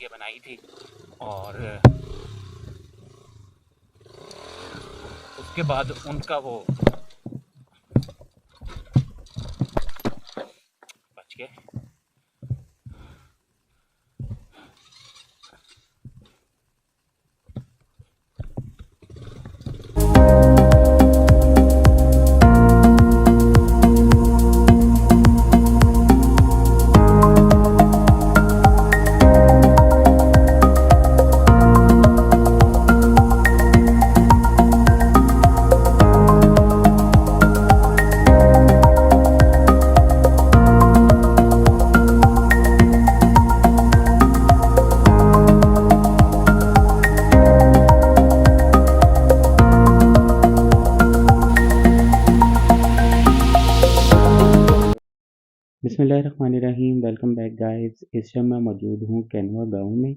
लिए बनाई थी। और उसके बाद उनका वो बच गए। बिस्मिल्लाहिर्रहमानिर्रहीम। Welcome back guys. इस समय मैं मौजूद हूँ कैनवा गांव में,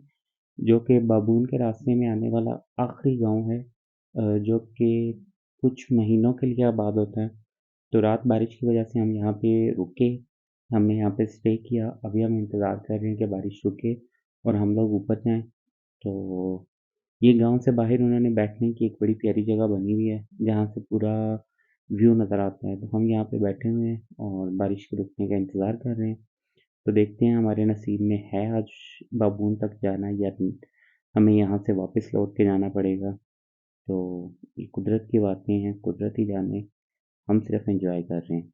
जो कि बाबून के रास्ते में आने वाला आखिरी गांव है, जो कि कुछ महीनों के लिए आबाद होता है। तो रात बारिश की वजह से हम यहाँ पे रुके, हमने यहाँ पे स्टे किया। अभी हम इंतज़ार कर रहे हैं कि बारिश रुके और हम लोग ऊपर जाएं। तो ये गांव से बाहर उन्होंने बैठने की एक बड़ी प्यारी जगह बनी हुई है, जहाँ से पूरा व्यू नज़र आता है। तो हम यहाँ पे बैठे हुए हैं और बारिश के रुकने का इंतज़ार कर रहे हैं। तो देखते हैं हमारे नसीब में है आज बाबून तक जाना या हमें यहाँ से वापस लौट के जाना पड़ेगा। तो ये कुदरत की बातें हैं, कुदरत ही जाने, हम सिर्फ एंजॉय कर रहे हैं।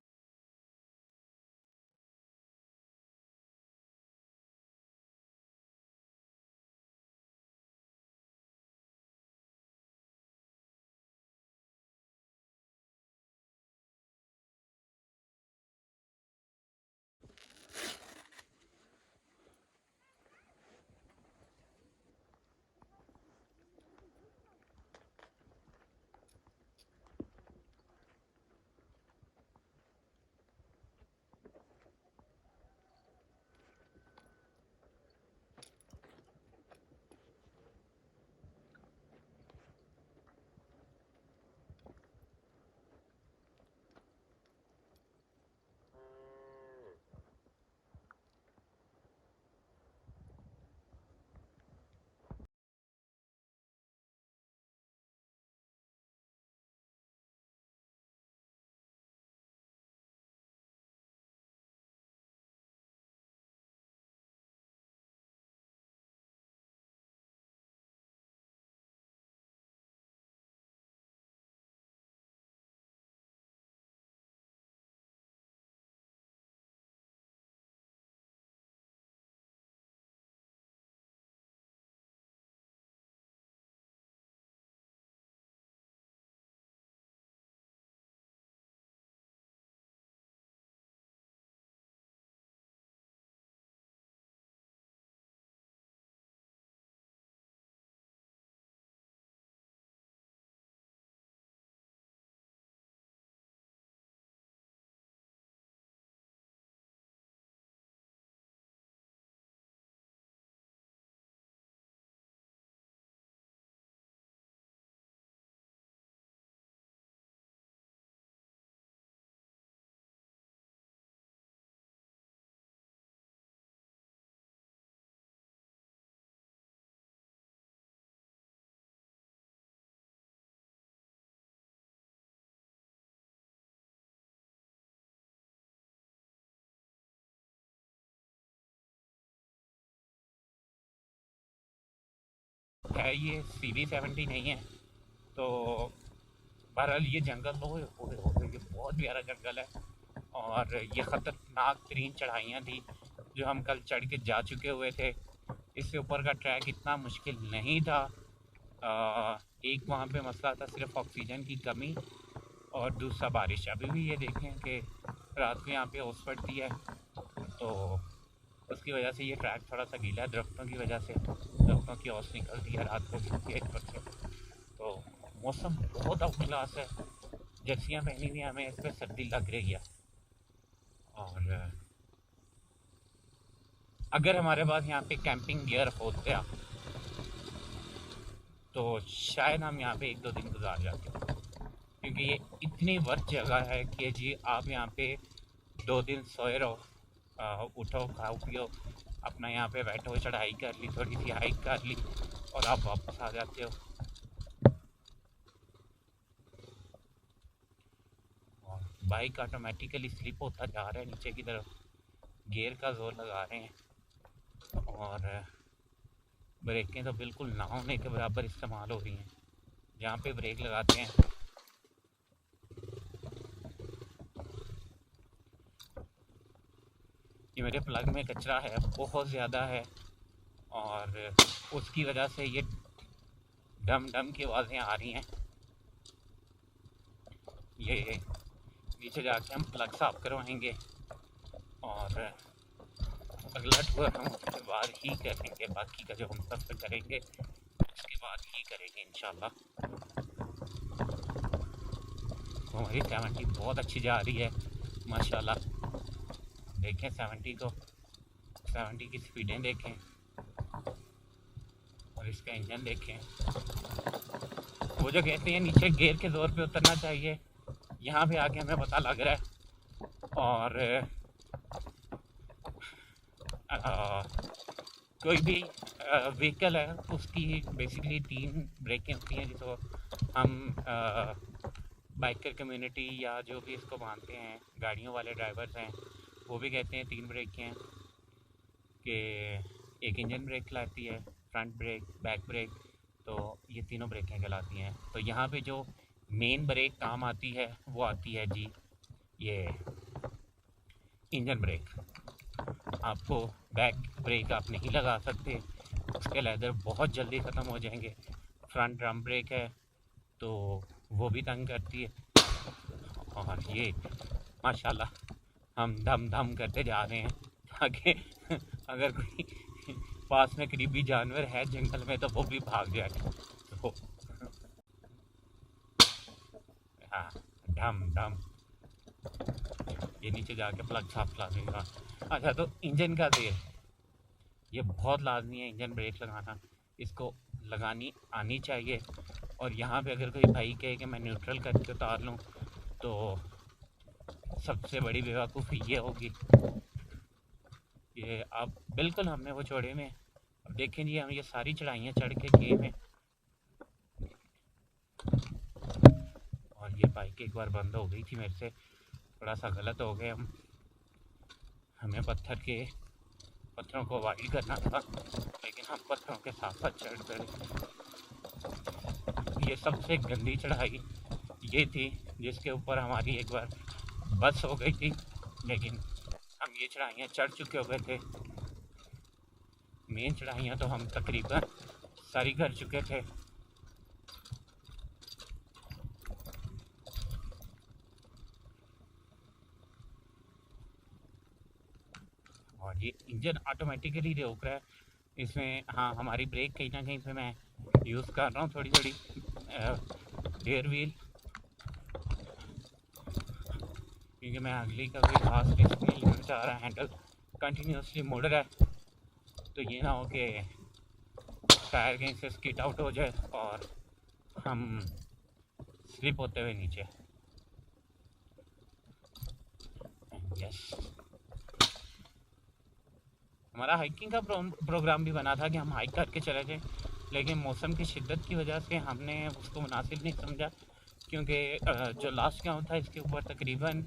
है ये CV-70 नहीं है। तो बहरहाल ये जंगल तो ये बहुत प्यारा जंगल है। और ये ख़तरनाक तरीन चढ़ाइयाँ थी जो हम कल चढ़ के जा चुके हुए थे। इससे ऊपर का ट्रैक इतना मुश्किल नहीं था। एक वहाँ पे मसला था सिर्फ ऑक्सीजन की कमी, और दूसरा बारिश। अभी भी ये देखें कि रात को यहाँ पे ओस पड़ती है, तो उसकी वजह से ये ट्रैक थोड़ा सा गीला है, दरख्तों की वजह से। दरख्तों की ओस निकलती है रात को गेट पर से। तो मौसम बहुत आउट क्लास है। जर्सियाँ पहनी हुई हमें इस पर सर्दी लग रही है। और अगर हमारे पास यहाँ पे कैंपिंग गियर होता तो शायद हम यहाँ पे 1-2 दिन गुजार जाते, क्योंकि ये इतनी वर्थ जगह है कि जी आप यहाँ पे 2 दिन सोए रहो, उठो खाओ पियो, अपना यहाँ पे बैठो, चढ़ाई कर ली, थोड़ी सी हाइक कर ली और आप वापस आ जाते हो। और बाइक ऑटोमेटिकली स्लिप होता जा रहा है नीचे की तरफ, गियर का जोर लगा रहे हैं और ब्रेकें तो बिल्कुल ना होने के बराबर इस्तेमाल हो रही हैं। जहाँ पे ब्रेक लगाते हैं ये मेरे प्लग में कचरा है, बहुत ज़्यादा है, और उसकी वजह से ये डम डम की आवाज़ें आ रही हैं। ये नीचे जाके हम प्लग साफ करवाएंगे और अगला टूर हम उसके बाद ही करेंगे, बाकी का जो हम सफ़र करेंगे उसके बाद ही करेंगे इंशाल्लाह। तो हमारी 70 बहुत अच्छी जा रही है माशाल्लाह। देखें 70 की स्पीडें देखें और इसका इंजन देखें। वो जो कहते हैं नीचे गियर के ज़ोर पे उतरना चाहिए, यहाँ पे आके हमें पता लग रहा है। और कोई भी व्हीकल है उसकी बेसिकली 3 ब्रेकें होती हैं, जिसको हम बाइकर कम्युनिटी या जो भी इसको मानते हैं, गाड़ियों वाले ड्राइवर्स हैं, वो भी कहते हैं 3 ब्रेकें हैं कि एक इंजन ब्रेक कहलाती है, फ्रंट ब्रेक, बैक ब्रेक, तो ये तीनों ब्रेकें कहलाती हैं। तो यहाँ पे जो मेन ब्रेक काम आती है वो आती है जी ये इंजन ब्रेक। आपको बैक ब्रेक आप नहीं लगा सकते, उसके लेदर बहुत जल्दी ख़त्म हो जाएंगे। फ्रंट ड्रम ब्रेक है तो वो भी तंग करती है। और ये माशाल्लाह हम धम धम करते जा रहे हैं ताकि अगर कोई पास में करीबी जानवर है जंगल में तो वो भी भाग जाए। तो हाँ, धम धम। ये नीचे जाके प्लग साफ ला देगा। अच्छा, तो इंजन का तेल ये बहुत लाजमी है, इंजन ब्रेक लगाना, इसको लगानी आनी चाहिए। और यहाँ पे अगर कोई भाई कहे कि मैं न्यूट्रल करके उतार लूँ तो सबसे बड़ी बेवकूफ़ी ये होगी। ये आप बिल्कुल हमने वो छोड़े में, अब देखें जी हम ये सारी चढ़ाइयाँ चढ़ के गए में, और ये बाइक एक बार बंद हो गई थी मेरे से, थोड़ा सा गलत हो गए हम। हमें पत्थरों को अवॉइड करना था, लेकिन हम पत्थरों के साथ साथ चढ़ गए। ये सबसे गंदी चढ़ाई ये थी जिसके ऊपर हमारी एक बार बस हो गई थी, लेकिन हम ये चढ़ाइयाँ चढ़ चुके हो गए थे। मेन चढ़ाइयाँ तो हम तकरीबन सारी कर चुके थे। और ये इंजन ऑटोमेटिकली रोक रहा है इसमें। हाँ, हमारी ब्रेक कहीं ना कहीं पे मैं यूज़ कर रहा हूँ थोड़ी थोड़ी, रियर व्हील, क्योंकि मैं अगली का कोई खास रिस्क नहीं लेना चाह रहा। हैंडल कंटिन्यूसली मुड़ रहा है तो ये ना हो कि टायर कहीं से स्किट आउट हो जाए और हम स्लिप होते हुए नीचे। यस, हमारा हाइकिंग का प्रोग्राम भी बना था कि हम हाइक करके चले जाएं, लेकिन मौसम की शिद्दत की वजह से हमने उसको मुनासिब नहीं समझा, क्योंकि जो लास्ट गाँव था इसके ऊपर तकरीबन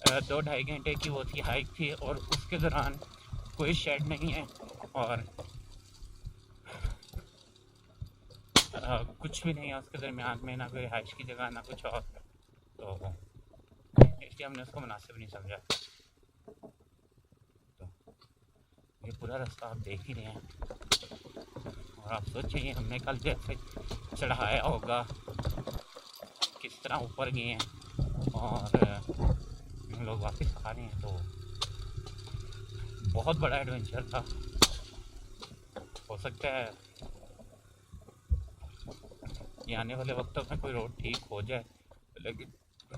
2-2.5 घंटे की वो थी हाइक थी, और उसके दौरान कोई शेड नहीं है और कुछ भी नहीं है उसके दरमियान में, ना कोई हाइश की जगह ना कुछ और, तो इसलिए हमने उसको मुनासिब नहीं समझा। तो ये पूरा रास्ता आप देख ही रहे हैं, और आप सोचिए हमने कल जैसे चढ़ाया होगा, किस तरह ऊपर गए हैं और हम लोग वापस आ रहे हैं, तो बहुत बड़ा एडवेंचर था। हो सकता है ये आने वाले वक्तों में कोई रोड ठीक हो जाए, लेकिन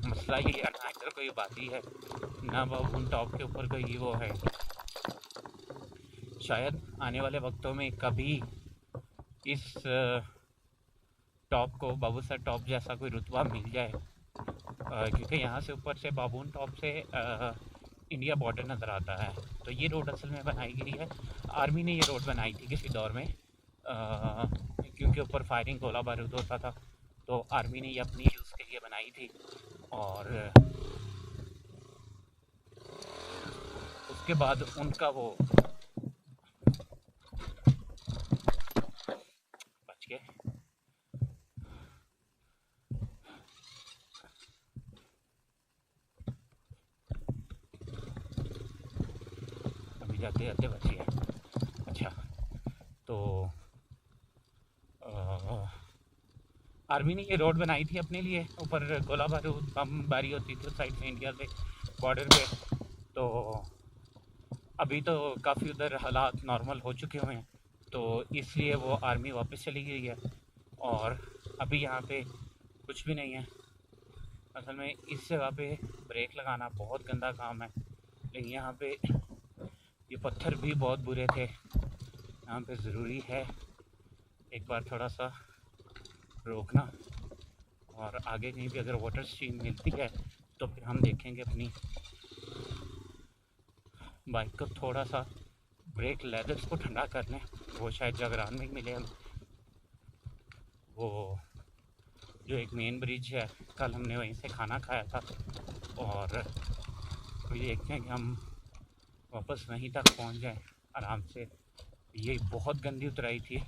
मसला ये है ना इधर कोई आबादी है ना बाबून टॉप के ऊपर कोई वो है। शायद आने वाले वक्तों में कभी इस टॉप को बाबूसर टॉप जैसा कोई रुतबा मिल जाए, क्योंकि यहाँ से ऊपर से बाबून टॉप से इंडिया बॉर्डर नज़र आता है। तो ये रोड असल में बनाई गई है, आर्मी ने ये रोड बनाई थी किसी दौर में, क्योंकि ऊपर फायरिंग गोला बारूद होता था, तो आर्मी ने ये अपनी यूज़ के लिए बनाई थी। और उसके बाद उनका वो बच गए। अभी जाते जाते बच गए। अच्छा, तो आर्मी ने ये रोड बनाई थी अपने लिए, ऊपर गोला बारूद बमबारी होती थी उस साइड से इंडिया से बॉर्डर पे। तो अभी तो काफ़ी उधर हालात नॉर्मल हो चुके हुए हैं, तो इसलिए वो आर्मी वापस चली गई है और अभी यहाँ पे कुछ भी नहीं है। असल में इस जगह पे ब्रेक लगाना बहुत गंदा काम है, लेकिन यहाँ पे ये पत्थर भी बहुत बुरे थे। यहाँ पे ज़रूरी है एक बार थोड़ा सा रोकना, और आगे कहीं भी अगर वाटर स्ट्रीम मिलती है तो फिर हम देखेंगे अपनी बाइक को थोड़ा सा ब्रेक लेदर्स को ठंडा कर लें, वो शायद जगरान में ही मिले हम। वो जो एक मेन ब्रिज है, कल हमने वहीं से खाना खाया था, और अभी देखते हैं कि हम वापस वहीं तक पहुंच जाएं आराम से। ये बहुत गंदी उतराई थी।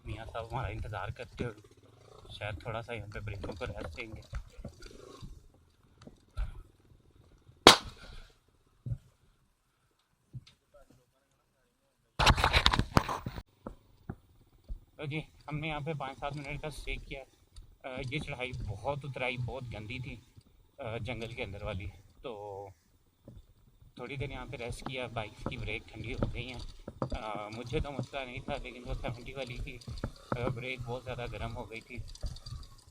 मियाँ साहब हमारा इंतज़ार करते हो, शायद थोड़ा सा यहाँ पे ब्रेकों को रेस्ट देंगे। तो जी हमने यहाँ पे 5-7 मिनट का स्टे किया। ये चढ़ाई बहुत उतराई बहुत गंदी थी, जंगल के अंदर वाली। तो थोड़ी देर यहाँ पे रेस्ट किया, बाइक की ब्रेक ठंडी हो गई हैं। मुझे तो मसला नहीं था, लेकिन वो 70 वाली की ब्रेक बहुत ज़्यादा गर्म हो गई थी,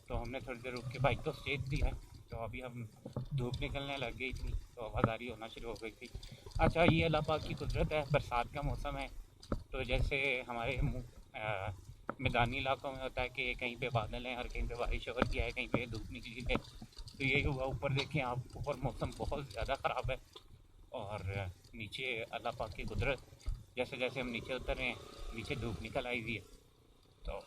तो हमने थोड़ी देर रुक के बाइक को स्टेज दिया। तो अभी हम धूप निकलने लग गई थी, तो आवाज़ारी होना शुरू हो गई थी। अच्छा, ये अल्लाह पाक की कुदरत है, बरसात का मौसम है, तो जैसे हमारे मैदानी इलाकों में होता है कि कहीं पे बादल हैं और कहीं पे बारिश हो रही है, कहीं पे धूप निकली है, तो यही हुआ। ऊपर देखें आप, ऊपर मौसम बहुत ज़्यादा ख़राब है, और नीचे अल्लाह पाक की कुदरत, जैसे जैसे हम नीचे उतर रहे हैं नीचे धूप निकल आई हुई है। तो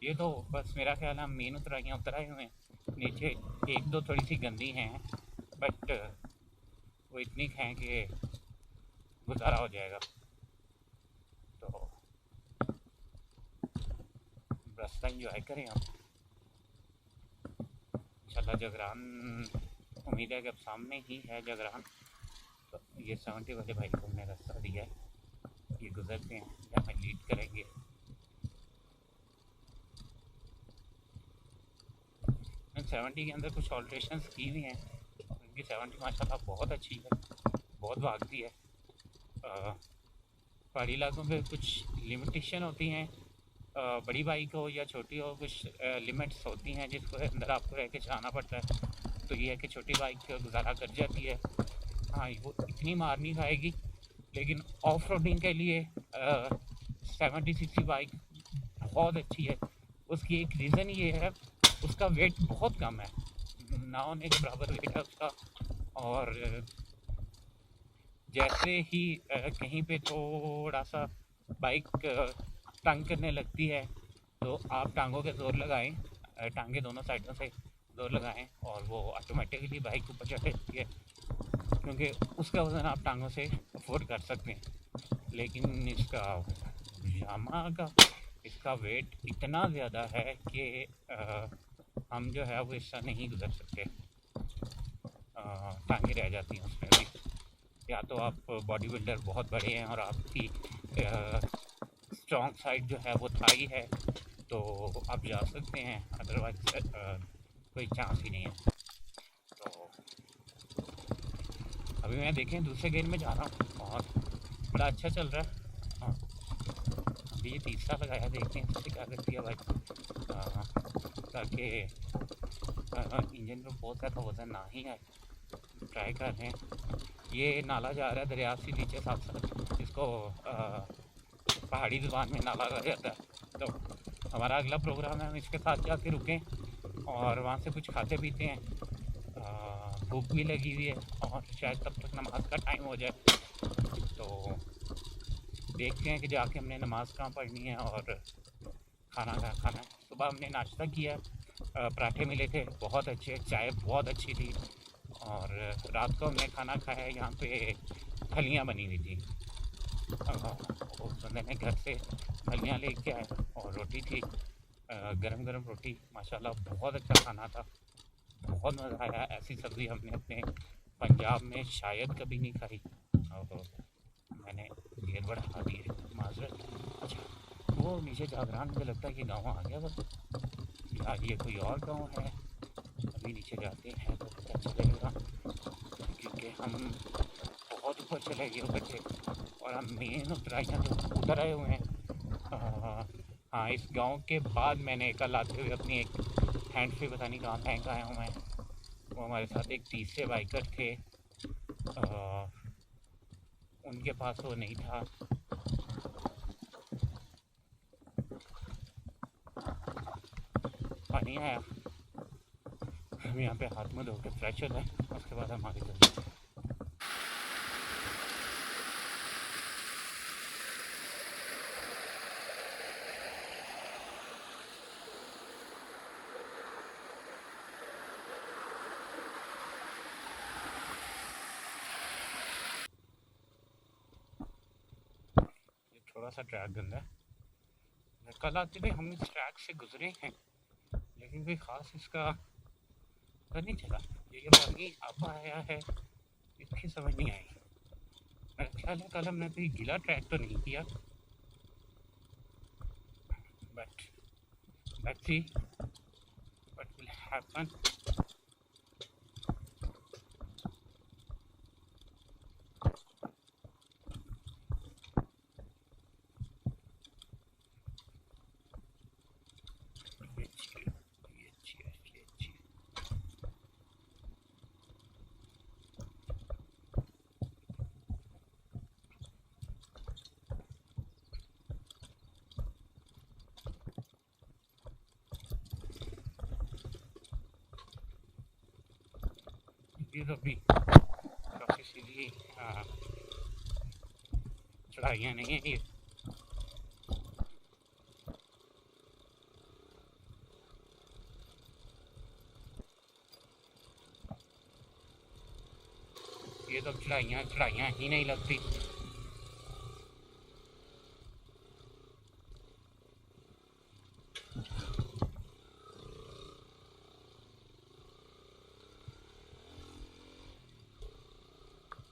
ये तो बस मेरा ख्याल है हम मेन उतराइयाँ उतर आए हुए हैं। नीचे एक दो थोड़ी सी गंदी हैं, बट वो इतनी हैं कि गुजारा हो जाएगा। तो रास्ता इंजॉय करें आप इंशाल्लाह। जगरान उम्मीद है कि अब सामने ही है जगरान। तो ये 70 वाले भाई को हमने रास्ता दिया है, ये गुजरते हैं या हमें लीड करेंगे। 70 के अंदर कुछ ऑल्ट्रेशंस की हुई हैं, उनकी 70 माशाल्लाह बहुत अच्छी है, बहुत भागती है। पहाड़ी इलाकों पे कुछ लिमिटेशन होती हैं, बड़ी बाइक हो या छोटी हो, कुछ लिमिट्स होती हैं जिसको अंदर आपको रह के चलाना पड़ता है। तो ये है कि छोटी बाइक गुजारा कर जाती है। हाँ, वो इतनी मार नहीं खाएगी, लेकिन ऑफ रोडिंग के लिए 70cc बाइक बहुत अच्छी है। उसकी एक रीज़न ये है, उसका वेट बहुत कम है, ना होने के बराबर वेट है उसका। और जैसे ही कहीं पे थोड़ा सा बाइक तंग करने लगती है, तो आप टांगों के ज़ोर लगाएं, टांगे दोनों साइडों से ज़ोर लगाएं, और वो ऑटोमेटिकली बाइक ऊपर चढ़ जाती है, क्योंकि उसका वज़न आप टांगों से अफोर्ड कर सकते हैं। लेकिन इसका यामा का इसका वेट इतना ज़्यादा है कि हम जो है वो इससे नहीं गुजर सकते, टांगे रह जाती हैं उसमें भी। या तो आप बॉडी बिल्डर बहुत बड़े हैं और आपकी स्ट्रॉन्ग साइड जो है वो थाई है, तो आप जा सकते हैं, अदरवाइज कोई चांस ही नहीं है। तो अभी मैं देखें दूसरे गेयर में जा रहा हूँ और बड़ा अच्छा चल रहा है। अभी ये तीसरा लगाया, देखते हैं इससे क्या करती है भाई, ताकि इंजन में बहुत ज़्यादा वज़न ना ही आए। ट्राई कर रहे हैं। ये नाला जा रहा है दरिया से नीचे साथ साथ, इसको पहाड़ी ज़ुबान में नाला कहा जाता है। तो हमारा अगला प्रोग्राम है हम इसके साथ जाके रुकें और वहाँ से कुछ खाते पीते हैं। भूख भी लगी हुई है और शायद तब तक नमाज का टाइम हो जाए, तो देखते हैं कि जाके हमने नमाज़ कहाँ पढ़नी है और खाना कहाँ खाना है। सुबह हमने नाश्ता किया, पराठे मिले थे बहुत अच्छे, चाय बहुत अच्छी थी, और रात को हमने खाना खाया। यहाँ पे फलियाँ बनी हुई थी, उस बंदे ने घर से फलियाँ लेके आए और रोटी थी, गरम गरम रोटी, माशाल्लाह बहुत अच्छा खाना था, बहुत मज़ा आया। ऐसी सब्ज़ी हमने अपने पंजाब में शायद कभी नहीं खाई। और मैंने ढेर बढ़ा दी है, माजरत। अच्छा, वो नीचे जागरान, मुझे लगता है कि गाँव आ गया बस, यार ये कोई और गांव है। अभी नीचे जाते हैं तो पता चलेगा, क्योंकि हम बहुत ऊपर चले गए ऊपर से और हम मेन उतराइयाँ तो उतर आए हुए हैं। हाँ, इस गांव के बाद मैंने कल आते हुए अपनी एक हैंड फ्री पता नहीं कहाँ फेंक आया हूँ मैं। वो हमारे साथ एक तीसरे बाइकर थे, उनके पास वो नहीं था। पानी आया, हम यहाँ पे हाथ में धो के फ्रेश हो जाए, उसके बाद हम आगे चलते हैं। थोड़ा सा ट्रैक गंदा है, कल आते थे हम इस ट्रैक से गुजरे हैं, लेकिन कोई ख़ास इसका पता नहीं चला। ये पानी अब आया है, इसकी समझ नहीं आई। मेरा ख्याल है कल हमने कोई गीला ट्रैक तो नहीं किया, but let's see what will happen. ये तो भी काफ़ी सीधी चढ़ाइयाँ नहीं है ये तो चढ़ाइयाँ ही नहीं लगती।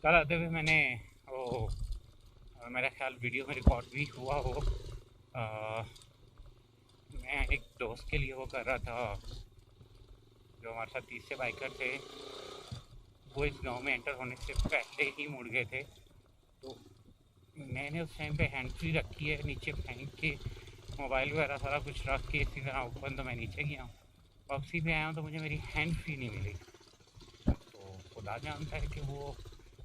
कल आते हुए मैंने वो मेरा ख्याल वीडियो में रिकॉर्ड भी हुआ हो, मैं एक दोस्त के लिए वो कर रहा था, जो हमारे साथ तीसरे बाइकर थे, वो इस गांव में एंटर होने से पहले ही मुड़ गए थे। तो मैंने उस टाइम पे हैंड फ्री रखी है, नीचे फेंक के मोबाइल वगैरह सारा कुछ रख के इसी तरह ऊपर, तो मैं नीचे गया हूँ, वापसी पे आया हूँ तो मुझे मेरी हैंड फ्री नहीं मिली। तो खुदा जानता है कि वो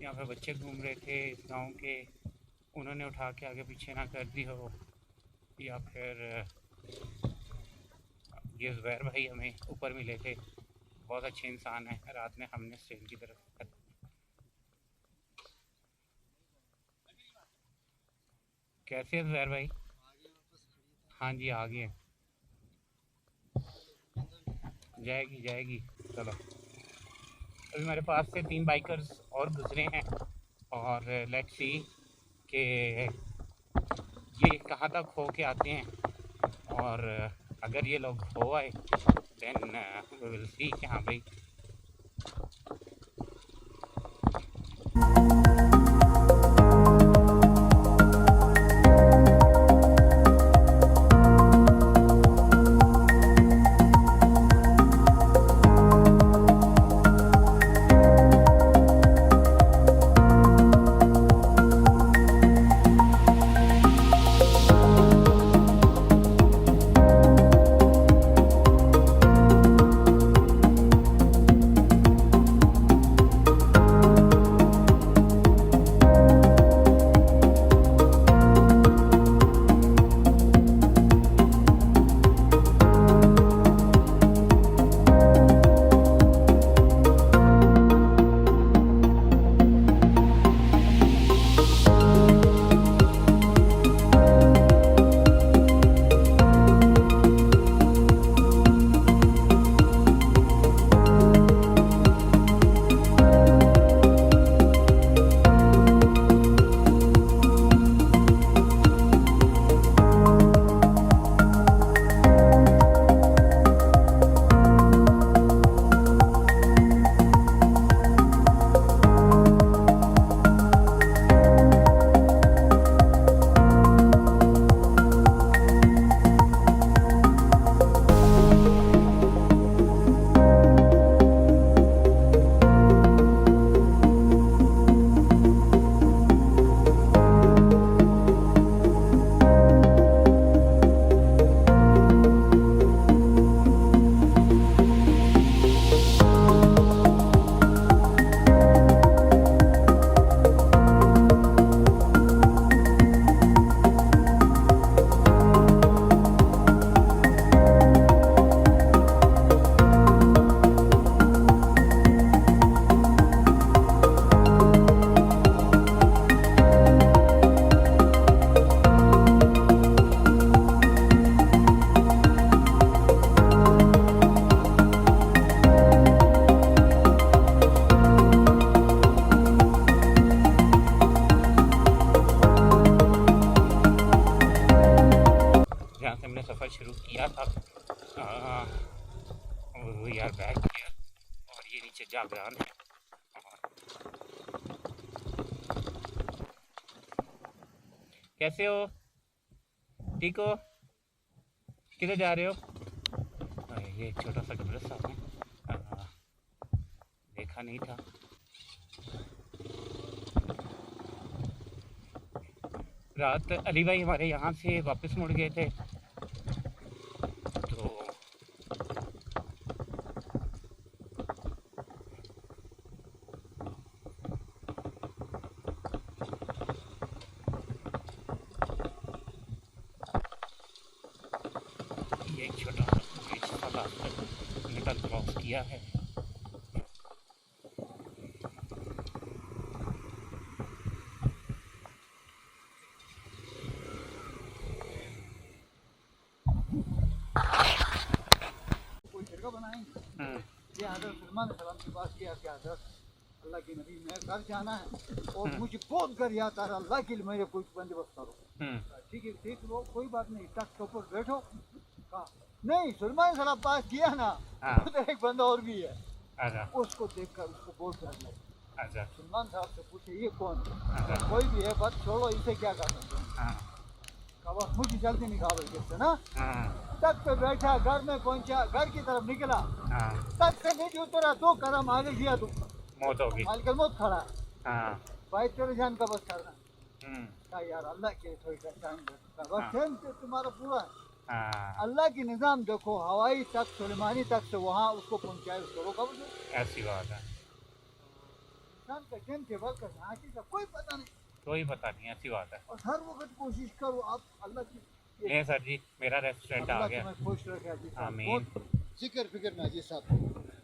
यहाँ पे बच्चे घूम रहे थे इस गांव के, उन्होंने उठा के आगे पीछे ना कर दी हो, या फिर ये ज़ुबैर भाई हमें ऊपर मिले थे, बहुत अच्छे इंसान हैं। रात में हमने स्टेन की तरफ, कैसे है ज़ुबैर भाई? हाँ जी आ गए, जाएगी चलो। अभी मेरे पास से 3 बाइकर्स और गुजरे हैं और लेट्स सी कि ये कहाँ तक हो के आते हैं, और अगर ये लोग हो आए देन वी विल सी कि हाँ भाई आर बैक हियर। और ये नीचे जागरान है। कैसे हो? ठीक हो? किधर जा रहे हो? ये एक छोटा सा कब्रिस्तान है, देखा नहीं था। रात अली भाई हमारे यहाँ से वापस मुड़ गए थे, तो ये एक छोटा सा रास्ता निकल क्रॉस किया है। कोई जगह बनाएंगे। हम्म, ये हज़रत सलमान सलाम के पास किया कि हज़रत अल्लाह के नबी मैं घर जाना है और मुझे बहुत घर याद आ रहा, अल्लाह के लिए मेरे कुछ बंदोबस्त करो। ठीक है, ठीक, वो कोई बात नहीं, तख्त के ऊपर बैठो। कहा नहीं, सलमान सलाम पास किया ना, हाँ। उधर एक बंदा और भी है। आजा उसको देखकर उसको बहुत डर लगा। आजा सलमान साहब से पूछे ये कौन है? आजा। कोई भी है, बस छोड़ो, इसे क्या कर सकते हैं। हाँ कहा बस मुझे जल्दी निकालो इससे ना। हाँ तख्त पे बैठा, घर में पहुंचा, घर की तरफ निकला, हाँ, तख्त से नीचे उतरा, 2 कदम आगे गया तो मौत होगी। मालिकल मौत खड़ा है। हाँ। भाई तेरे जान का बस करना। हम्म, कहा यार अल्लाह के थोड़ी टाइम हाँ। बस टाइम से तुम्हारा पूरा है। हाँ, अल्लाह की निज़ाम देखो, हवाई तक सुलेमानी तक से वहाँ उसको पहुँचाए, उसको रोका मुझे। ऐसी बात है। इंसान का टाइम टेबल का झांकी का कोई पता नहीं, कोई पता नहीं, ऐसी बात है। और हर वक्त कोशिश करो आप अल्लाह की। ले सर जी, मेरा रेस्टोरेंट आ अल्लाह गया। तुम्हें खुश रखे हाजी साहब, आमीन बहुत जिक्र फिक्र में हाजी साहब।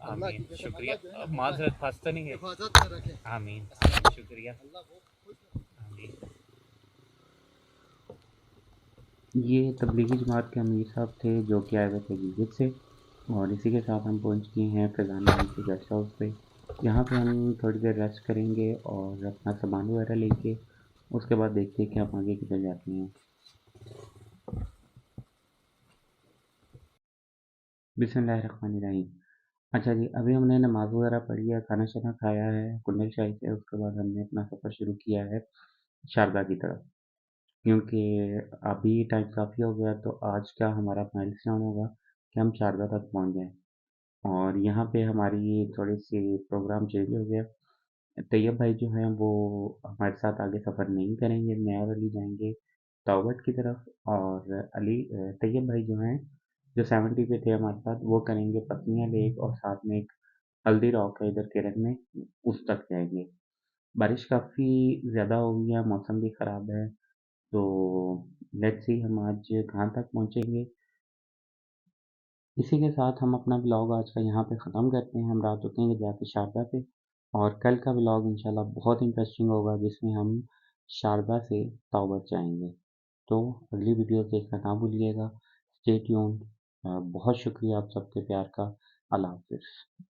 अल्लाह की आमीन, कसम, शुक्रिया। अल्लाह जो है अब ना, माजरत फंस तो नहीं गई? हिफाजत में रखे। आमीन आमीन, शुक्रिया। अल्लाह बहुत खुश रखे। आमीन। ये तबलीगी जमात के अमीर साहब थे जो कि आए हुए थे गिलगित से, और इसी के साथ हम पहुंच गए हैं फैज़ान भाई के गेस्ट हाउस पे। यहाँ पे हम थोड़ी देर रेस्ट करेंगे और अपना सामान वगैरह लेके उसके बाद देखते हैं कि हम आगे किधर जाते हैं। बिस्मिल्लाहिर्रहमानिर्रहीम। अच्छा जी, अभी हमने नमाज वगैरह पढ़ी है, खाना शाना खाया है कुंडल शाही से। उसके बाद हमने अपना सफ़र शुरू किया है शारदा की तरफ, क्योंकि अभी टाइम काफ़ी हो गया, तो आज का हमारा माइलस्टोन होगा कि हम शारदा तक पहुँच जाएँ। और यहाँ पे हमारी थोड़ी-सी प्रोग्राम चेंज हो गया। तैयब भाई जो हैं वो हमारे साथ आगे सफ़र नहीं करेंगे, मैं और अली जाएँगे टाउबट की तरफ, और तैयब भाई जो हैं जो 70 पे थे हमारे साथ, वो करेंगे पत्नियाँ लेक, और साथ में एक हल्दी रॉक है इधर केरल में, उस तक जाएँगे। बारिश काफ़ी ज़्यादा हो गई है, मौसम भी ख़राब है, तो लेट्स सी हम आज कहाँ तक पहुँचेंगे। इसी के साथ हम अपना ब्लॉग आज का यहाँ पे ख़त्म करते हैं। हम रात रुकेंगे जाके शारदा पे, और कल का ब्लॉग इंशाल्लाह बहुत इंटरेस्टिंग होगा जिसमें हम शारदा से तौबत जाएंगे। तो अगली वीडियो देखना ना भूलिएगा। Stay tuned. बहुत शुक्रिया आप सबके प्यार का। अल्लाह हाफिज़।